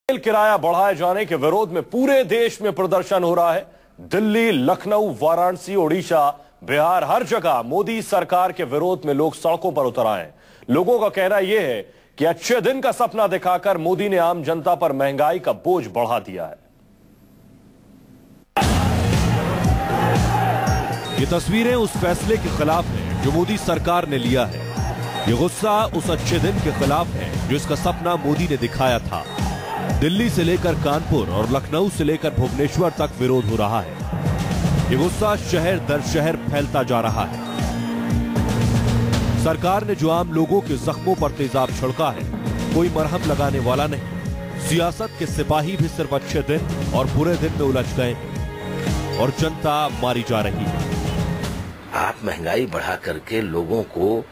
Rail किराया बढ़ाए जाने के विरोध में पूरे देश में प्रदर्शन हो रहा है। दिल्ली, लखनऊ, वाराणसी, ओडिशा, बिहार, हर जगह मोदी सरकार के विरोध में लोग सड़कों पर उतर आए हैं। लोगों का कहना यह है कि अच्छे दिन का सपना दिखाकर मोदी ने आम जनता पर महंगाई का बोझ बढ़ा दिया है। ये तस्वीरें उस फैसले के खिलाफ हैं जो मोदी सरकार ने लिया है। ये गुस्सा उस अच्छे दिन के खिलाफ है जिसका सपना मोदी ने दिखाया था। दिल्ली से लेकर कानपुर और लखनऊ से लेकर भुवनेश्वर तक विरोध हो रहा है। ये गुस्सा शहर दर शहर फैलता जा रहा है। सरकार ने जो आम लोगों के जख्मों पर तेजाब छिड़का है, कोई मरहम लगाने वाला नहीं। सियासत के सिपाही भी सिर्फ अच्छे दिन और बुरे दिन में उलझ गए और जनता मारी जा रही है। आप महंगाई बढ़ा करके लोगों को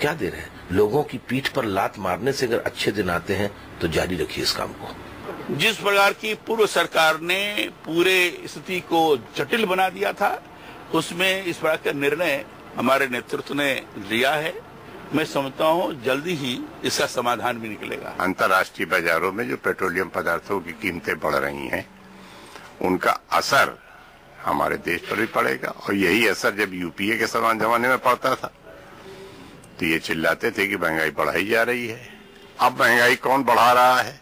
क्या दे रहे हैं? लोगों की पीठ पर लात मारने से अगर अच्छे दिन आते हैं तो जारी रखिए इस काम को। जिस प्रकार की पूर्व सरकार ने पूरे स्थिति को जटिल बना दिया था, उसमें इस प्रकार का निर्णय हमारे नेतृत्व ने लिया है। मैं समझता हूं जल्दी ही इसका समाधान भी निकलेगा। अंतर्राष्ट्रीय बाजारों में जो पेट्रोलियम पदार्थों की कीमतें बढ़ रही हैं, उनका असर हमारे देश पर भी पड़ेगा। और यही असर जब यूपीए के समान जमाने में पड़ता था तो ये चिल्लाते थे कि महंगाई बढ़ाई जा रही है। अब महंगाई कौन बढ़ा रहा है,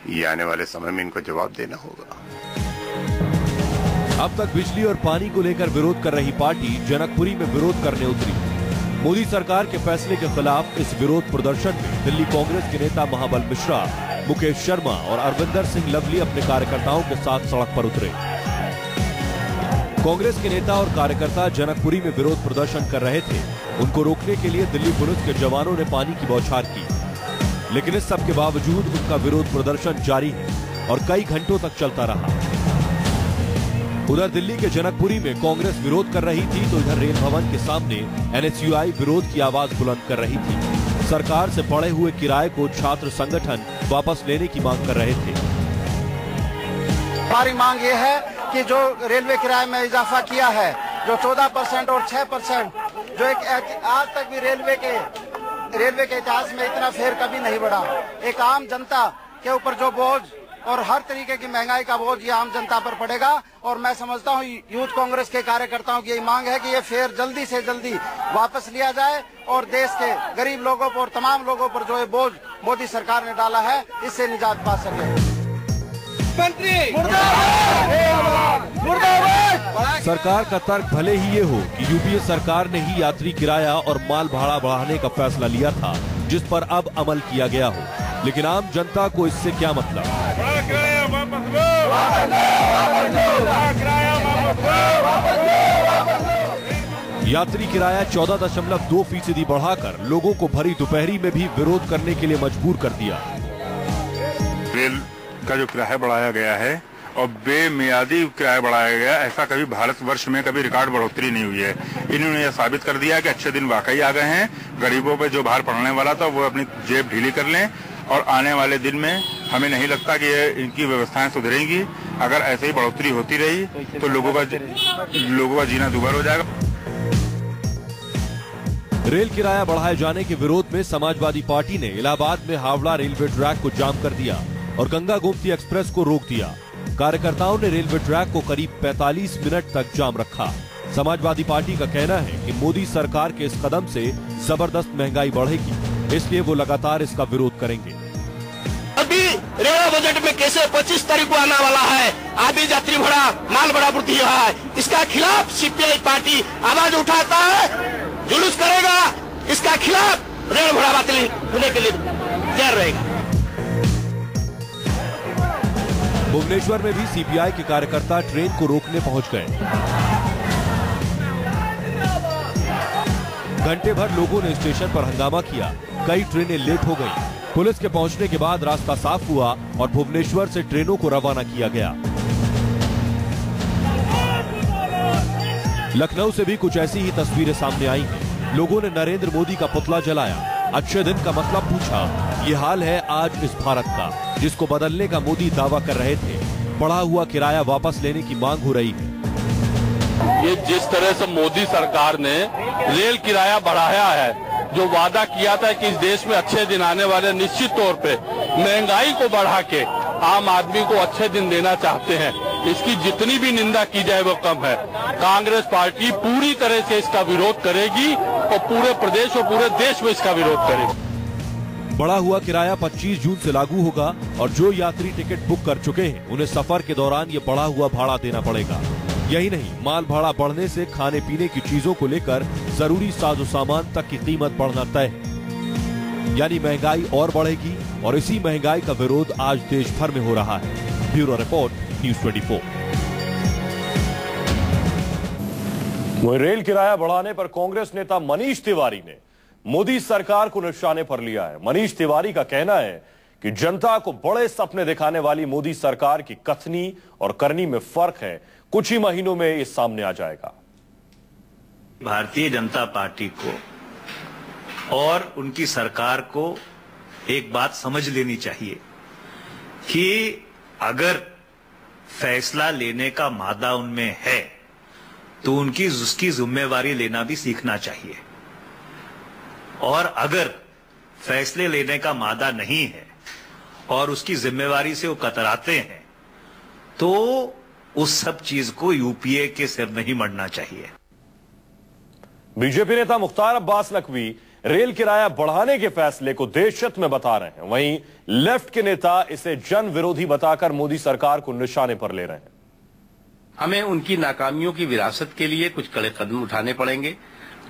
ये आने वाले समय में इनको जवाब देना होगा। अब तक बिजली और पानी को लेकर विरोध कर रही पार्टी जनकपुरी में विरोध करने उतरी। मोदी सरकार के फैसले के खिलाफ इस विरोध प्रदर्शन में दिल्ली कांग्रेस के नेता महाबल मिश्रा, मुकेश शर्मा और अरविंदर सिंह लवली अपने कार्यकर्ताओं के साथ सड़क पर उतरे। कांग्रेस के नेता और कार्यकर्ता जनकपुरी में विरोध प्रदर्शन कर रहे थे। उनको रोकने के लिए दिल्ली पुलिस के जवानों ने पानी की बौछार की, लेकिन इस सब के बावजूद उनका विरोध प्रदर्शन जारी है और कई घंटों तक चलता रहा। उधर दिल्ली के जनकपुरी में कांग्रेस विरोध कर रही थी तो इधर रेल भवन के सामने एनएसयूआई विरोध की आवाज बुलंद कर रही थी। सरकार से बढ़े हुए किराए को छात्र संगठन वापस लेने की मांग कर रहे थे। हमारी मांग ये है कि जो रेलवे किराए में इजाफा किया है, जो 14% और 6%, जो एक आज तक भी रेलवे के इतिहास में इतना फेर कभी नहीं बढ़ा। एक आम जनता के ऊपर जो बोझ और हर तरीके की महंगाई का बोझ ये आम जनता पर पड़ेगा। और मैं समझता हूँ यूथ कांग्रेस के कार्यकर्ताओं की यही मांग है कि ये फेर जल्दी से जल्दी वापस लिया जाए और देश के गरीब लोगों पर और तमाम लोगों पर जो ये बोझ मोदी सरकार ने डाला है, इससे निजात पा सके। सरकार का तर्क भले ही ये हो कि यूपीए सरकार ने ही यात्री किराया और माल भाड़ा बढ़ाने का फैसला लिया था, जिस पर अब अमल किया गया हो, लेकिन आम जनता को इससे क्या मतलब? यात्री किराया 14.2% बढ़ाकर लोगों को भरी दोपहरी में भी विरोध करने के लिए मजबूर कर दिया। रेल का जो किराया बढ़ाया गया है और बेमियादी किराया बढ़ाया गया, ऐसा कभी भारतवर्ष में कभी रिकॉर्ड बढ़ोतरी नहीं हुई है। इन्होंने यह साबित कर दिया कि अच्छे दिन वाकई आ गए हैं। गरीबों पे जो भार पड़ने वाला था वो अपनी जेब ढीली कर लें और आने वाले दिन में हमें नहीं लगता कि इनकी व्यवस्थाएं सुधरेंगी। अगर ऐसे ही बढ़ोतरी होती रही तो लोगों का जीना दुभर हो जाएगा। रेल किराया बढ़ाए जाने के विरोध में समाजवादी पार्टी ने इलाहाबाद में हावड़ा रेलवे ट्रैक को जाम कर दिया और गंगा गोमती एक्सप्रेस को रोक दिया। कार्यकर्ताओं ने रेलवे ट्रैक को करीब 45 मिनट तक जाम रखा। समाजवादी पार्टी का कहना है कि मोदी सरकार के इस कदम से जबरदस्त महंगाई बढ़ेगी, इसलिए वो लगातार इसका विरोध करेंगे। अभी रेल बजट में कैसे 25 तारीख को आने वाला है, आधी यात्री भाड़ा माल भाड़ा वृद्धि हुआ है, इसका खिलाफ सीपीआई पार्टी आवाज उठाता है, जुलूस करेगा। इसका खिलाफ रेल भाड़ा बातिल होने के लिए तैयार रहेगा। भुवनेश्वर में भी सीपीआई के कार्यकर्ता ट्रेन को रोकने पहुंच गए। घंटे भर लोगों ने स्टेशन पर हंगामा किया। कई ट्रेनें लेट हो गईं। पुलिस के पहुंचने के बाद रास्ता साफ हुआ और भुवनेश्वर से ट्रेनों को रवाना किया गया। लखनऊ से भी कुछ ऐसी ही तस्वीरें सामने आई हैं। लोगों ने नरेंद्र मोदी का पुतला जलाया, अच्छे दिन का मतलब पूछा। ये हाल है आज इस भारत का, जिसको बदलने का मोदी दावा कर रहे थे। बढ़ा हुआ किराया वापस लेने की मांग हो रही है। ये जिस तरह से मोदी सरकार ने रेल किराया बढ़ाया है, जो वादा किया था कि इस देश में अच्छे दिन आने वाले, निश्चित तौर पे महंगाई को बढ़ा के आम आदमी को अच्छे दिन देना चाहते हैं। इसकी जितनी भी निंदा की जाए वो कम है। कांग्रेस पार्टी पूरी तरह से इसका विरोध करेगी और पूरे प्रदेश और पूरे देश में इसका विरोध करेगी। बढ़ा हुआ किराया 25 जून से लागू होगा और जो यात्री टिकट बुक कर चुके हैं उन्हें सफर के दौरान ये बढ़ा हुआ भाड़ा देना पड़ेगा। यही नहीं, माल भाड़ा बढ़ने से खाने पीने की चीजों को लेकर जरूरी साजो सामान तक की कीमत बढ़ना तय है। यानी महंगाई और बढ़ेगी और इसी महंगाई का विरोध आज देश भर में हो रहा है। Bureau report, news 24। वहीं रेल किराया बढ़ाने पर कांग्रेस नेता मनीष तिवारी ने मोदी सरकार को निशाने पर लिया है। मनीष तिवारी का कहना है कि जनता को बड़े सपने दिखाने वाली मोदी सरकार की कथनी और करनी में फर्क है। कुछ ही महीनों में ये सामने आ जाएगा। भारतीय जनता पार्टी को और उनकी सरकार को एक बात समझ लेनी चाहिए कि अगर फैसला लेने का मादा उनमें है तो उसकी जिम्मेवारी लेना भी सीखना चाहिए, और अगर फैसले लेने का मादा नहीं है और उसकी जिम्मेवारी से वो कतराते हैं तो उस सब चीज को यूपीए के सिर नहीं मढ़ना चाहिए। बीजेपी नेता मुख्तार अब्बास नकवी रेल किराया बढ़ाने के फैसले को देशहित में बता रहे हैं। वहीं लेफ्ट के नेता इसे जन विरोधी बताकर मोदी सरकार को निशाने पर ले रहे हैं। हमें उनकी नाकामियों की विरासत के लिए कुछ कड़े कदम उठाने पड़ेंगे,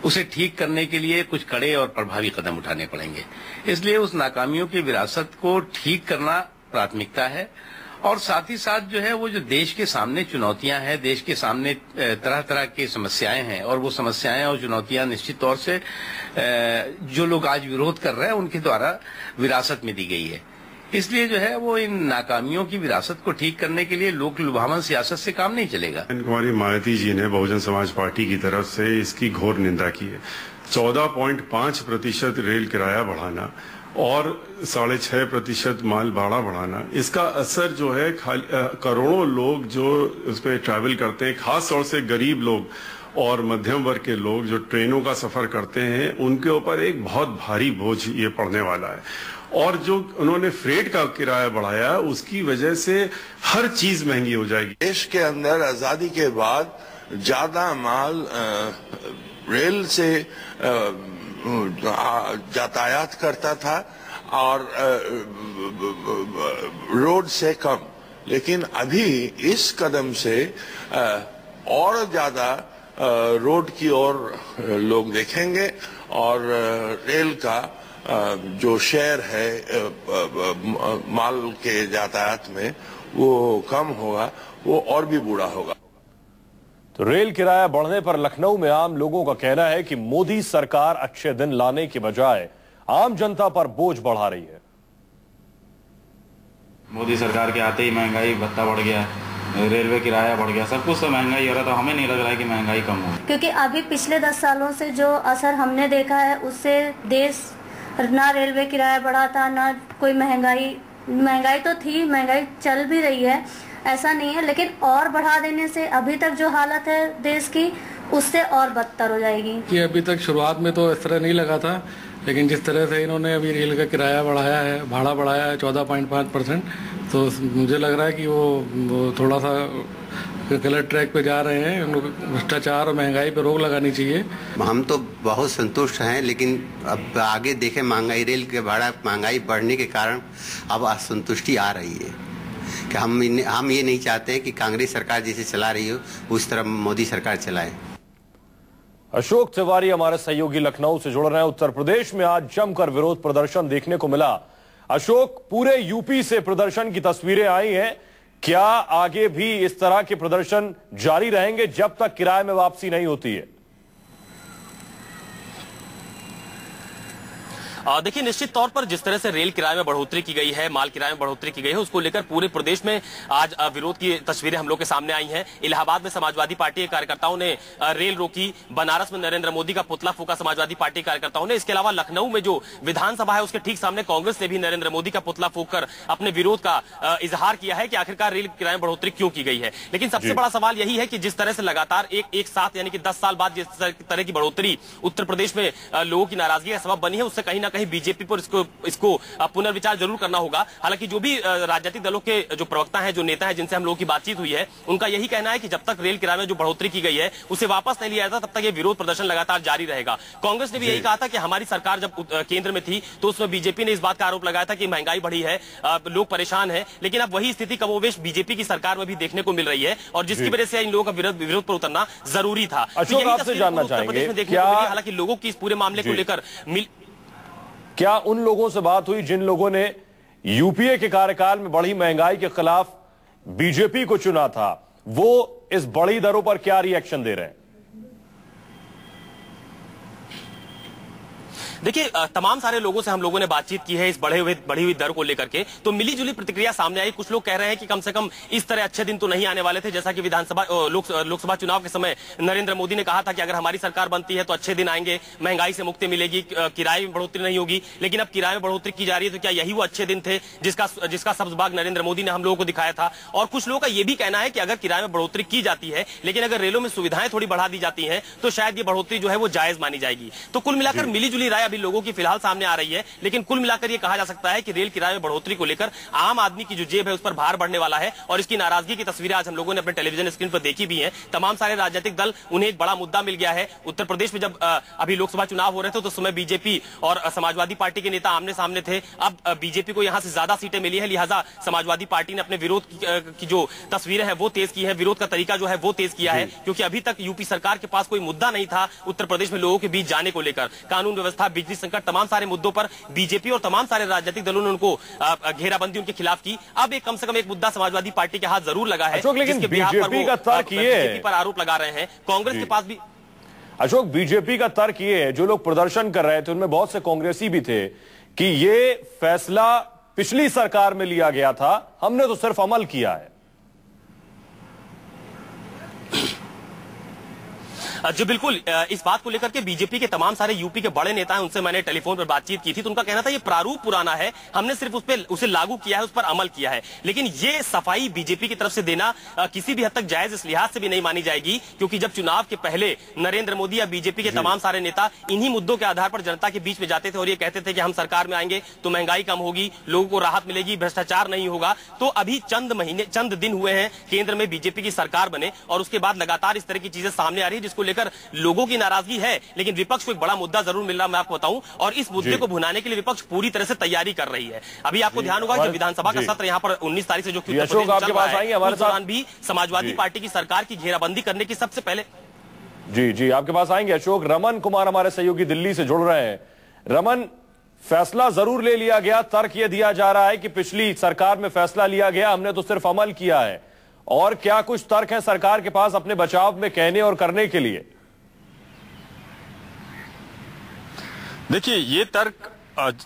उसे ठीक करने के लिए कुछ कड़े और प्रभावी कदम उठाने पड़ेंगे। इसलिए उस नाकामियों की विरासत को ठीक करना प्राथमिकता है, और साथ ही साथ जो है वो जो देश के सामने चुनौतियां हैं, देश के सामने तरह तरह की समस्याएं हैं, और वो समस्याएं और चुनौतियां निश्चित तौर से जो लोग आज विरोध कर रहे हैं उनके द्वारा विरासत में दी गई है। इसलिए जो है वो इन नाकामियों की विरासत को ठीक करने के लिए लोक लुभावन सियासत से काम नहीं चलेगा। कुमारी मायावती जी ने बहुजन समाज पार्टी की तरफ से इसकी घोर निंदा की है। 14.5% रेल किराया बढ़ाना और 6.5% माल भाड़ा बढ़ाना, इसका असर जो है करोड़ों लोग जो उस पर ट्रैवल करते हैं, खास तौर से गरीब लोग और मध्यम वर्ग के लोग जो ट्रेनों का सफर करते हैं, उनके ऊपर एक बहुत भारी बोझ ये पड़ने वाला है। और जो उन्होंने फ्रेट का किराया बढ़ाया उसकी वजह से हर चीज महंगी हो जाएगी। देश के अंदर आजादी के बाद ज्यादा माल रेल से यातायात करता था और रोड से कम, लेकिन अभी इस कदम से और ज्यादा रोड की ओर लोग देखेंगे और रेल का जो शेयर है माल के यातायात में वो कम होगा, वो और भी बुरा होगा। तो रेल किराया बढ़ने पर लखनऊ में आम लोगों का कहना है कि मोदी सरकार अच्छे दिन लाने के बजाय आम जनता पर बोझ बढ़ा रही है। मोदी सरकार के आते ही महंगाई भत्ता बढ़ गया, रेलवे किराया बढ़ गया, सब कुछ तो महंगाई हो रहा था। हमें नहीं लग रहा है कि महंगाई कम हो, क्योंकि अभी पिछले 10 सालों से जो असर हमने देखा है उससे देश ना रेलवे किराया बढ़ा था, ना कोई महंगाई तो थी, महंगाई चल भी रही है, ऐसा नहीं है, लेकिन और बढ़ा देने से अभी तक जो हालत है देश की उससे और बदतर हो जाएगी। कि अभी तक शुरुआत में तो इस तरह नहीं लगा था, लेकिन जिस तरह से इन्होंने अभी रेल का किराया बढ़ाया है, भाड़ा बढ़ाया है 14.5%, तो मुझे लग रहा है कि वो थोड़ा सा गलत ट्रैक पे जा रहे हैं। उनको भ्रष्टाचार और महंगाई पे रोक लगानी चाहिए। हम तो बहुत संतुष्ट हैं, लेकिन अब आगे देखें महंगाई, रेल के भाड़ा महंगाई बढ़ने के कारण अब असंतुष्टि आ रही है कि हम ये नहीं चाहते कि कांग्रेस सरकार जैसे चला रही हो उस तरह मोदी सरकार चलाए। अशोक तिवारी हमारे सहयोगी लखनऊ से जुड़ रहे हैं। उत्तर प्रदेश में आज जमकर विरोध प्रदर्शन देखने को मिला। अशोक, पूरे यूपी से प्रदर्शन की तस्वीरें आई हैं, क्या आगे भी इस तरह के प्रदर्शन जारी रहेंगे जब तक किराए में वापसी नहीं होती है? देखिए, निश्चित तौर पर जिस तरह से रेल किराए में बढ़ोतरी की गई है, माल किराए में बढ़ोतरी की गई है, उसको लेकर पूरे प्रदेश में आज विरोध की तस्वीरें हम लोग के सामने आई हैं। इलाहाबाद में समाजवादी पार्टी के कार्यकर्ताओं ने रेल रोकी, बनारस में नरेंद्र मोदी का पुतला फूका समाजवादी पार्टी के कार्यकर्ताओं ने। इसके अलावा लखनऊ में जो विधानसभा है उसके ठीक सामने कांग्रेस ने भी नरेंद्र मोदी का पुतला फूककर अपने विरोध का इजहार किया है कि आखिरकार रेल किराए में बढ़ोतरी क्यों की गई है। लेकिन सबसे बड़ा सवाल यही है कि जिस तरह से लगातार एक साथ यानी कि 10 साल बाद जिस तरह की बढ़ोतरी उत्तर प्रदेश में लोगों की नाराजगी का सबब बनी है, उससे कहीं ना कहीं बीजेपी पर इसको पुनर्विचार जरूर करना होगा। हालांकि जो भी राजनीतिक दलों के जो प्रवक्ता हैं, जो नेता हैं, जिनसे हम लोगों की बातचीत हुई है, उनका यही कहना है कि जब तक रेल किराए में जो बढ़ोतरी की गई है उसे वापस नहीं लिया जाता, तब तक ये विरोध प्रदर्शन लगातार जारी रहेगा। कांग्रेस ने भी यही कहा था कि हमारी सरकार जब केंद्र में थी तो उसमें बीजेपी ने इस बात का आरोप लगाया था कि महंगाई बढ़ी है, लोग परेशान हैं। लेकिन अब वही स्थिति कमोवेश बीजेपी की सरकार में भी देखने को मिल रही है और जिसकी वजह से इन लोगों का विरोध पर उतरना जरूरी था। अशोक, आपसे जानना चाहेंगे क्या हालांकि लोगों की इस पूरे मामले को लेकर क्या उन लोगों से बात हुई जिन लोगों ने यूपीए के कार्यकाल में बढ़ी महंगाई के खिलाफ बीजेपी को चुना था, वो इस बड़ी दरों पर क्या रिएक्शन दे रहे हैं? देखिए, तमाम सारे लोगों से हम लोगों ने बातचीत की है इस बढ़ी हुई दर को लेकर के, तो मिली जुली प्रतिक्रिया सामने आई। कुछ लोग कह रहे हैं कि कम से कम इस तरह अच्छे दिन तो नहीं आने वाले थे, जैसा कि विधानसभा लोकसभा चुनाव के समय नरेंद्र मोदी ने कहा था कि अगर हमारी सरकार बनती है तो अच्छे दिन आएंगे, महंगाई से मुक्ति मिलेगी, किराए में बढ़ोतरी नहीं होगी। लेकिन अब किराए में बढ़ोतरी की जा रही है, तो क्या यही वो अच्छे दिन थे जिसका सब्ज बाग नरेंद्र मोदी ने हम लोगों को दिखाया था? और कुछ लोगों का यह भी कहना है कि अगर किराए में बढ़ोतरी की जाती है, लेकिन अगर रेलों में सुविधाएं थोड़ी बढ़ा दी जाती है, तो शायद ये बढ़ोतरी जो है वो जायज मानी जाएगी। तो कुल मिलाकर मिली जुली राय अभी लोगों की फिलहाल सामने आ रही है। लेकिन कुल मिलाकर यह कहा जा सकता है कि रेल किराए में बढ़ोतरी को लेकर आम आदमी की जो जेब है उस पर भार बढ़ने वाला है और इसकी नाराजगी की तस्वीरें आज हम लोगों ने अपने टेलीविजन स्क्रीन पर देखी भी हैं। तमाम सारे राजनीतिक दल, उन्हें एक बड़ा मुद्दा मिल गया है। उत्तर प्रदेश में जब अभी लोकसभा चुनाव हो रहे थे तो उस समय बीजेपी और समाजवादी पार्टी के नेता आमने सामने थे। अब बीजेपी को यहां से ज्यादा सीटें मिली है, लिहाजा समाजवादी पार्टी ने अपने विरोध की जो तस्वीरें हैं वो तेज की है, विरोध का तरीका जो है वो तेज किया है, क्योंकि अभी तक यूपी सरकार के पास कोई मुद्दा नहीं था उत्तर प्रदेश में लोगों के बीच जाने को लेकर। कानून व्यवस्था, बिजली संकट, तमाम सारे मुद्दों पर बीजेपी और तमाम सारे राजनीतिक दलों ने उनको घेराबंदी उनके खिलाफ की। अब एक कम से कम एक मुद्दा समाजवादी पार्टी के हाथ जरूर लगा है, लेकिन बीजेपी का तर्क ये है, बीजेपी पर आरोप लगा रहे हैं। कांग्रेस के पास भी अशोक, बीजेपी का तर्क ये है, जो लोग प्रदर्शन कर रहे थे उनमें बहुत से कांग्रेसी भी थे कि ये फैसला पिछली सरकार में लिया गया था, हमने तो सिर्फ अमल किया है। जी बिल्कुल, इस बात को लेकर के बीजेपी के तमाम सारे यूपी के बड़े नेता हैं, उनसे मैंने टेलीफोन पर बातचीत की थी, तो उनका कहना था ये प्रारूप पुराना है, हमने सिर्फ उसे लागू किया है, उस पर अमल किया है। लेकिन ये सफाई बीजेपी की तरफ से देना किसी भी हद तक जायज इस लिहाज से भी नहीं मानी जाएगी, क्योंकि जब चुनाव के पहले नरेंद्र मोदी या बीजेपी के तमाम सारे नेता इन्हीं मुद्दों के आधार पर जनता के बीच में जाते थे और ये कहते थे कि हम सरकार में आएंगे तो महंगाई कम होगी, लोगों को राहत मिलेगी, भ्रष्टाचार नहीं होगा। तो अभी चंद दिन हुए हैं केंद्र में बीजेपी की सरकार बने और उसके बाद लगातार इस तरह की चीजें सामने आ रही है, जिसको लेकर लोगों की नाराजगी है। लेकिन विपक्ष को एक बड़ा मुद्दा जरूर मिल रहा है, मैं आपको बताऊं, और इस मुद्दे को भुनाने के लिए विपक्ष पूरी तरह से तैयारी कर रही है। अभी आपको ध्यान होगा कि विधानसभा का सत्र यहां पर 19 तारीख से जो चल रहा है, उस दौरान भी समाजवादी पार्टी की सरकार की घेराबंदी करने की सबसे पहले जी आपके पास आएंगे अशोक। रमन कुमार हमारे सहयोगी दिल्ली से जुड़ रहे हैं। रमन, फैसला जरूर ले लिया गया, तर्क यह दिया जा रहा है कि पिछली सरकार में फैसला लिया गया, हमने तो सिर्फ अमल किया है, और क्या कुछ तर्क है सरकार के पास अपने बचाव में कहने और करने के लिए? देखिए, ये तर्क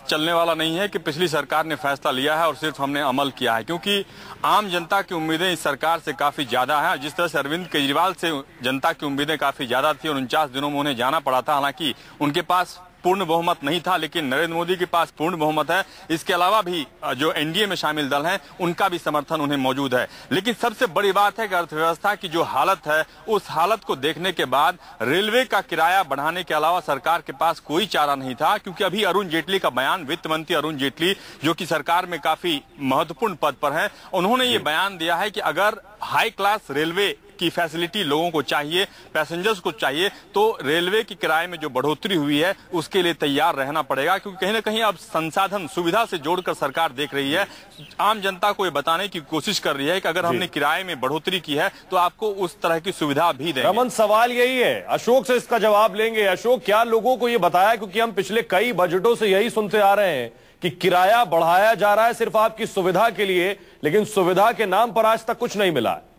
चलने वाला नहीं है कि पिछली सरकार ने फैसला लिया है और सिर्फ हमने अमल किया है, क्योंकि आम जनता की उम्मीदें इस सरकार से काफी ज्यादा है। जिस तरह से अरविंद केजरीवाल से जनता की उम्मीदें काफी ज्यादा थी और 49 दिनों में उन्हें जाना पड़ा था, हालांकि उनके पास पूर्ण बहुमत नहीं था, लेकिन नरेंद्र मोदी के पास पूर्ण बहुमत है। इसके अलावा भी जो एनडीए में शामिल दल हैं उनका भी समर्थन उन्हें मौजूद है। लेकिन सबसे बड़ी बात है कि अर्थव्यवस्था की जो हालत है, उस हालत को देखने के बाद रेलवे का किराया बढ़ाने के अलावा सरकार के पास कोई चारा नहीं था, क्योंकि अभी अरुण जेटली का बयान, वित्त मंत्री अरुण जेटली जो कि सरकार में काफी महत्वपूर्ण पद पर है, उन्होंने ये बयान दिया है कि अगर हाई क्लास रेलवे की फैसिलिटी लोगों को चाहिए, पैसेंजर्स को चाहिए, तो रेलवे की किराए में जो बढ़ोतरी हुई है उसके लिए तैयार रहना पड़ेगा, क्योंकि कहीं ना कहीं अब संसाधन सुविधा से जोड़कर सरकार देख रही है, आम जनता को ये बताने की कोशिश कर रही है कि अगर हमने किराए में बढ़ोतरी की है तो आपको उस तरह की सुविधा भी देंगे। रमन, सवाल यही है, अशोक से इसका जवाब लेंगे। अशोक, क्या लोगों को ये बताया, क्योंकि हम पिछले कई बजटों से यही सुनते आ रहे हैं कि किराया बढ़ाया जा रहा है सिर्फ आपकी सुविधा के लिए, लेकिन सुविधा के नाम पर आज तक कुछ नहीं मिला है।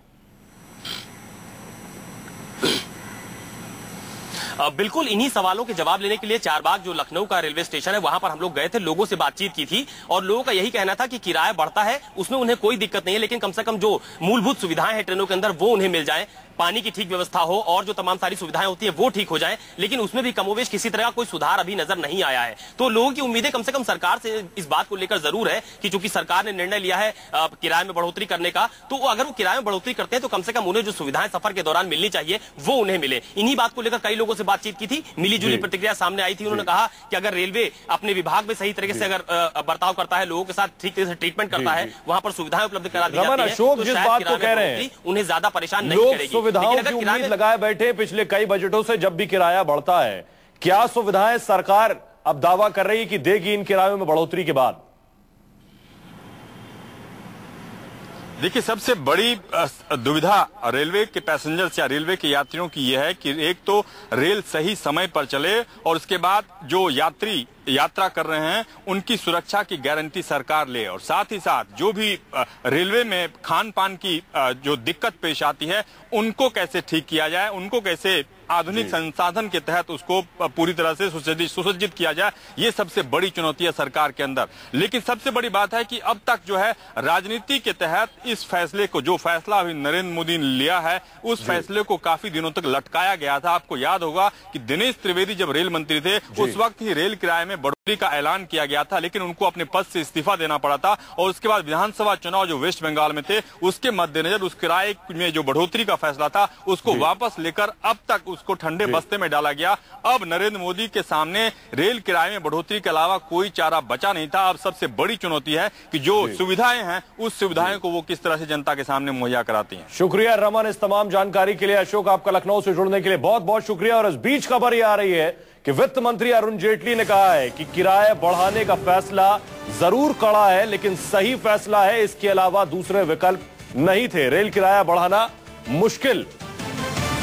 बिल्कुल इन्हीं सवालों के जवाब लेने के लिए चारबाग जो लखनऊ का रेलवे स्टेशन है वहां पर हम लोग गए थे, लोगों से बातचीत की थी और लोगों का यही कहना था कि किराया बढ़ता है उसमें उन्हें कोई दिक्कत नहीं है, लेकिन कम से कम जो मूलभूत सुविधाएं हैं ट्रेनों के अंदर वो उन्हें मिल जाए, पानी की ठीक व्यवस्था हो और जो तमाम सारी सुविधाएं होती है वो ठीक हो जाए, लेकिन उसमें भी कमोवेश किसी तरह का कोई सुधार अभी नजर नहीं आया है। तो लोगों की उम्मीदें कम से कम सरकार से इस बात को लेकर जरूर है कि चूंकि सरकार ने निर्णय लिया है किराए में बढ़ोतरी करने का, तो अगर वो किराए में बढ़ोतरी करते हैं तो कम से कम उन्हें जो सुविधाएं सफर के दौरान मिलनी चाहिए वो उन्हें मिले। इन्हीं बात को लेकर कई लोगों से बातचीत की थी, मिली जुली प्रतिक्रिया सामने आई थी। उन्होंने कहा कि अगर रेलवे अपने विभाग में सही तरीके से अगर बर्ताव करता है, लोगों के साथ ठीक तरीके से ट्रीटमेंट करता है, वहां पर सुविधाएं उपलब्ध करा दी जाती है, तो शायद किराए में उन्हें ज्यादा परेशान नहीं करेगी। सुविधाओं की उम्मीद लगाए बैठे पिछले कई बजटों से जब भी किराया बढ़ता है, क्या सुविधाएं सरकार अब दावा कर रही है कि देगी इन किरायों में बढ़ोतरी के बाद? देखिए, सबसे बड़ी दुविधा रेलवे के पैसेंजर्स या रेलवे के यात्रियों की यह है कि एक तो रेल सही समय पर चले और उसके बाद जो यात्री यात्रा कर रहे हैं उनकी सुरक्षा की गारंटी सरकार ले, और साथ ही साथ जो भी रेलवे में खान पान की जो दिक्कत पेश आती है उनको कैसे ठीक किया जाए, उनको कैसे आधुनिक संसाधन के तहत उसको पूरी तरह से सुसज्जित किया जाए, ये सबसे बड़ी चुनौती है सरकार के अंदर। लेकिन सबसे बड़ी बात है कि अब तक जो है राजनीति के तहत इस फैसले को, जो फैसला अभी नरेंद्र मोदी ने लिया है, उस फैसले को काफी दिनों तक लटकाया गया था। आपको याद होगा कि दिनेश त्रिवेदी जब रेल मंत्री थे उस वक्त ही रेल किराए में बढ़ोतरी का ऐलान किया गया था, लेकिन उनको अपने पद से इस्तीफा देना पड़ा था और उसके बाद विधानसभा चुनाव जो वेस्ट बंगाल में थे उसके मद्देनजर उस किराए में जो बढ़ोतरी का फैसला था उसको वापस लेकर अब तक उसको ठंडे बस्ते में डाला गया। अब नरेंद्र मोदी के सामने रेल किराए में बढ़ोतरी के अलावा कोई चारा बचा नहीं था। अब सबसे बड़ी चुनौती है कि जो सुविधाएं हैं उस सुविधाएं को वो किस तरह से जनता के सामने मुहैया कराती हैं। शुक्रिया रमन इस तमाम जानकारी के लिए। अशोक, आपका लखनऊ से जुड़ने के लिए बहुत बहुत शुक्रिया। और इस बीच खबर यह आ रही है कि वित्त मंत्री अरुण जेटली ने कहा है कि किराए बढ़ाने का फैसला जरूर कड़ा है लेकिन सही फैसला है, इसके अलावा दूसरे विकल्प नहीं थे। रेल किराया बढ़ाना मुश्किल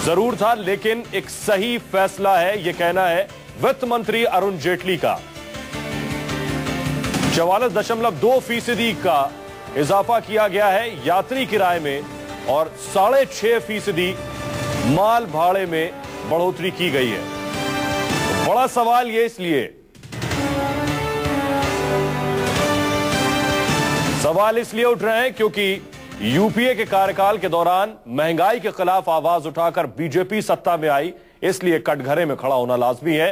जरूर था लेकिन एक सही फैसला है, यह कहना है वित्त मंत्री अरुण जेटली का। 44.2% का इजाफा किया गया है यात्री किराए में और 6.5% माल भाड़े में बढ़ोतरी की गई है। तो बड़ा सवाल यह इसलिए उठ रहे हैं क्योंकि यूपीए के कार्यकाल के दौरान महंगाई के खिलाफ आवाज उठाकर बीजेपी सत्ता में आई, इसलिए कटघरे में खड़ा होना लाजमी है।